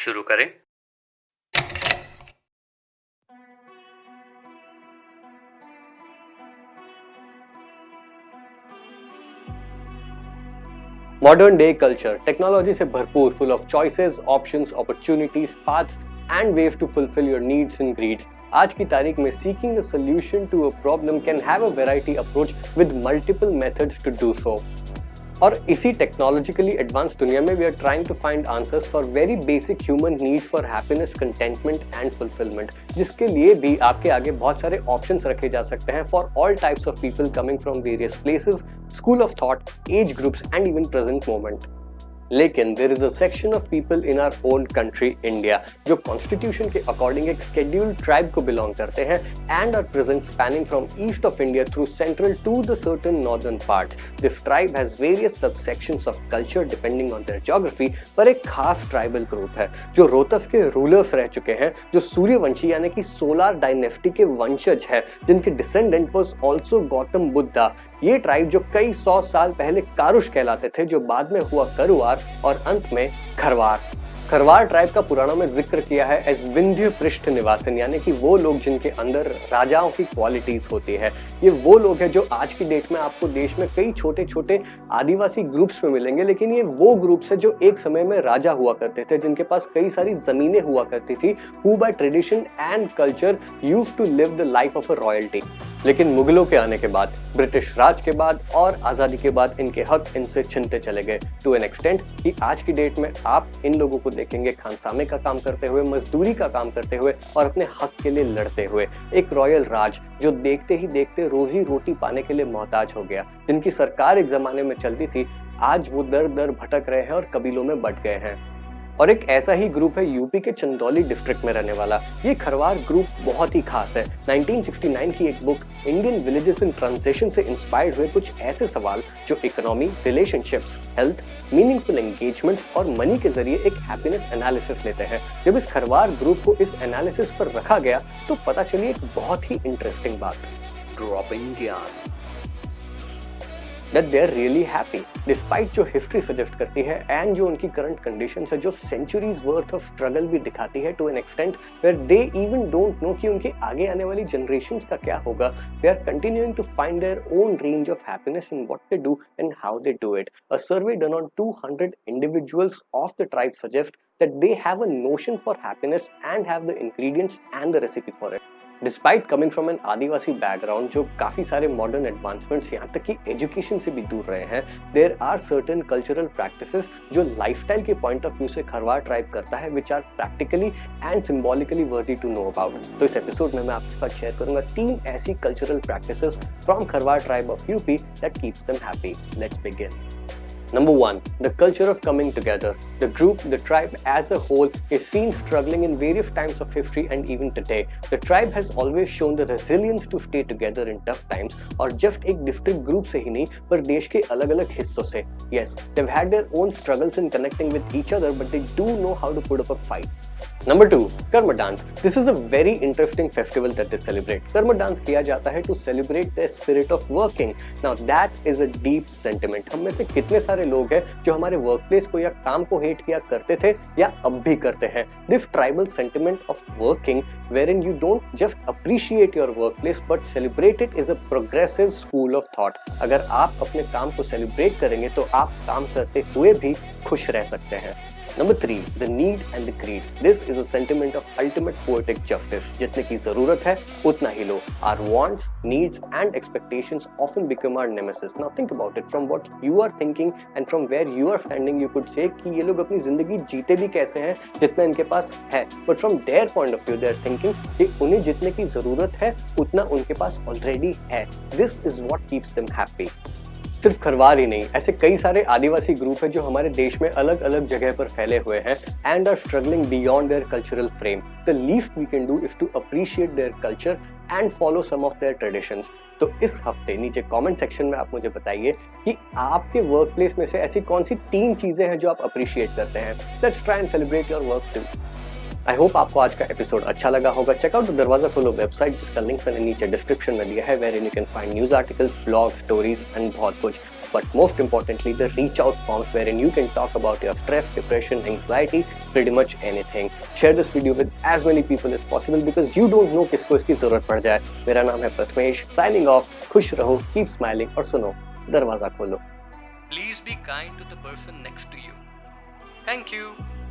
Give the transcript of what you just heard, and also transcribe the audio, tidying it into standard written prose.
शुरू करें। Modern day culture technology से भरपूर, full of choices, options, opportunities, paths and ways to fulfil your needs and greeds. आज की तारीख में seeking a solution to a problem can have a variety approach with multiple methods to do so. और इसी technologically advance दुनिया में we are trying to find answers for very basic human needs for happiness, contentment and fulfilment, जिसके लिए भी आपके आगे बहुत सारे ऑप्शंस रखे जा सकते हैं for all types of people coming from various places, school of thought, age groups and even present moment. लेकिन there is a section of people in our own country India जो कॉन्स्टिट्यूशन के according एक scheduled tribe को belong करते हैं and are present spanning from east of India through central to the certain northern parts. This tribe has various subsections of culture depending on there geography, पर एक खास tribal group है जो रोहतक के rulers रह चुके हैं, जो सूर्यवंशी यानी कि सोलार डायनेस्टी के वंशज है, जिनके descendant was also Gautam Buddha. ये ट्राइब जो कई 100 साल पहले कारुष कहलाते थे, जो बाद में हुआ करुआर और अंत में खरवार। खरवार ट्राइब का पुराणों में जिक्र किया है एज विंध्य पृष्ठ निवासन, यानी कि वो लोग जिनके अंदर राजाओं की क्वालिटीज होती है। ये वो लोग हैं जो आज की डेट में आपको देश में कई छोटे छोटे आदिवासी ग्रुप्स में मिलेंगे, लेकिन ये वो ग्रुप्स है जो एक समय में राजा हुआ करते थे, जिनके पास कई सारी जमीनें हुआ करती थी, who by tradition and culture used to live the life of a royalty. लेकिन मुगलों के आने के बाद, ब्रिटिश राज के बाद और आजादी के बाद इनके हक इनसे छिनते चले गए टू एन एक्सटेंट कि आज की डेट में आप इन लोगों को देखेंगे खानसामे का काम करते हुए, मजदूरी का काम करते हुए और अपने हक के लिए लड़ते हुए। एक रॉयल राज जो देखते ही देखते रोजी रोटी पाने के लिए मोहताज हो गया, जिनकी सरकार एक जमाने में चलती थी, आज वो दर दर भटक रहे हैं और कबीलों में बंट गए हैं। और एक ऐसा ही ग्रुप है यूपी के चंदौली डिस्ट्रिक्ट में रहने वाला। ये खरवार ग्रुप बहुत ही खास है। 1969 की एक book Indian villages in transition से इंस्पायर्ड हुए कुछ ऐसे सवाल जो economy, relationships, health, meaningful engagement और मनी के जरिए एक हैप्पीनेस एनालिसिस लेते हैं। जब इस खरवार ग्रुप को इस एनालिसिस पर रखा गया तो पता चली एक बहुत ही इंटरेस्टिंग बात, ड्रॉपिंग ज्ञान, that they are really happy despite जो हिस्ट्री सजेस्ट करती है एंड जो उनकी करंट कंडीशंस है, जो सेंचुरीज वर्थ ऑफ स्ट्रगल भी दिखाती है to an extent where they even don't know कि उनके आगे आने वाली जनरेशंस का क्या होगा। They are continuing to find their own range of happiness in what they do and how they do it. A survey done on 200 individuals of the tribe suggests that they have a notion for happiness and have the ingredients and the recipe for it. Despite coming from an Adivasi background जो काफी सारे modern advancements यहाँ तक कि education से भी दूर रहे हैं, there are certain cultural practices जो लाइफस्टाइल के पॉइंट ऑफ व्यू से खरवार ट्राइब करता है, which are practically and symbolically worthy to know about. तो इस एपिसोड में मैं आपके साथ शेयर करूंगा 3 ऐसी cultural practices from Kharwar tribe of UP that keeps them happy. Let's begin. Number 1, the culture of coming together. The group, the tribe as a whole is seen struggling in various times of history and even today. The tribe has always shown the resilience to stay together in tough times, और just एक district group से ही नहीं पर देश के अलग अलग हिस्सों से। Yes, they've had their own struggles in connecting with each other, but they do know how to put up a fight. Number 2, Karma dance. This is a very interesting festival that they celebrate. Karma dance किया जाता है to celebrate the spirit of working. Now that is a deep sentiment. हम में से कितने सारे लोग हैं जो हमारे वर्कप्लेस को या काम को हेट किया करते थे या अब भी करते हैं। This tribal sentiment of working, wherein you don't just appreciate your workplace but celebrate it, is a progressive school of thought. अगर आप अपने काम को सेलिब्रेट करेंगे तो आप काम करते हुए भी खुश रह सकते हैं। Number 3, the need and the greed. This is a sentiment of ultimate poetic justice. जितने की जरूरत है उतना ही लो. Our wants, needs and expectations often become our nemesis. Now think about it. From what you are thinking and from where you are standing, you could say कि ये लोग अपनी जिंदगी जीते भी कैसे हैं जितना इनके पास है. But from their point of view, they are thinking कि उन्हें जितने की जरूरत है उतना उनके पास already है. This is what keeps them happy. सिर्फ खरवार ही नहीं, ऐसे कई सारे आदिवासी ग्रुप है जो हमारे देश में अलग अलग जगह पर फैले हुए हैं and are struggling beyond their cultural frame. The least we can do is to appreciate their culture and follow some of their traditions. तो इस हफ्ते नीचे कमेंट सेक्शन में आप मुझे बताइए कि आपके वर्क प्लेस में से ऐसी कौन सी 3 चीजें हैं जो आप अप्रिशिएट करते हैं। Let's try and celebrate your work too. I hope आपको आज का एपिसोड अच्छा लगा होगा। Check out the Darwaza follow website, जिसका लिंक मैंने नीचे डिस्क्रिप्शन में दिया है, where you can find news articles, blog, stories and बहुत कुछ। but most importantly the reach out forms wherein you can talk about your stress, depression, anxiety, pretty much anything. Share this video with as many people as possible because you don't know किसको इसकी जरूरत पड़ जाए. मेरा नाम है Prathamesh, signing off. खुश रहो, keep smiling और सुनो दरवाजा खोलो. Please be kind to the person next to you. Thank you.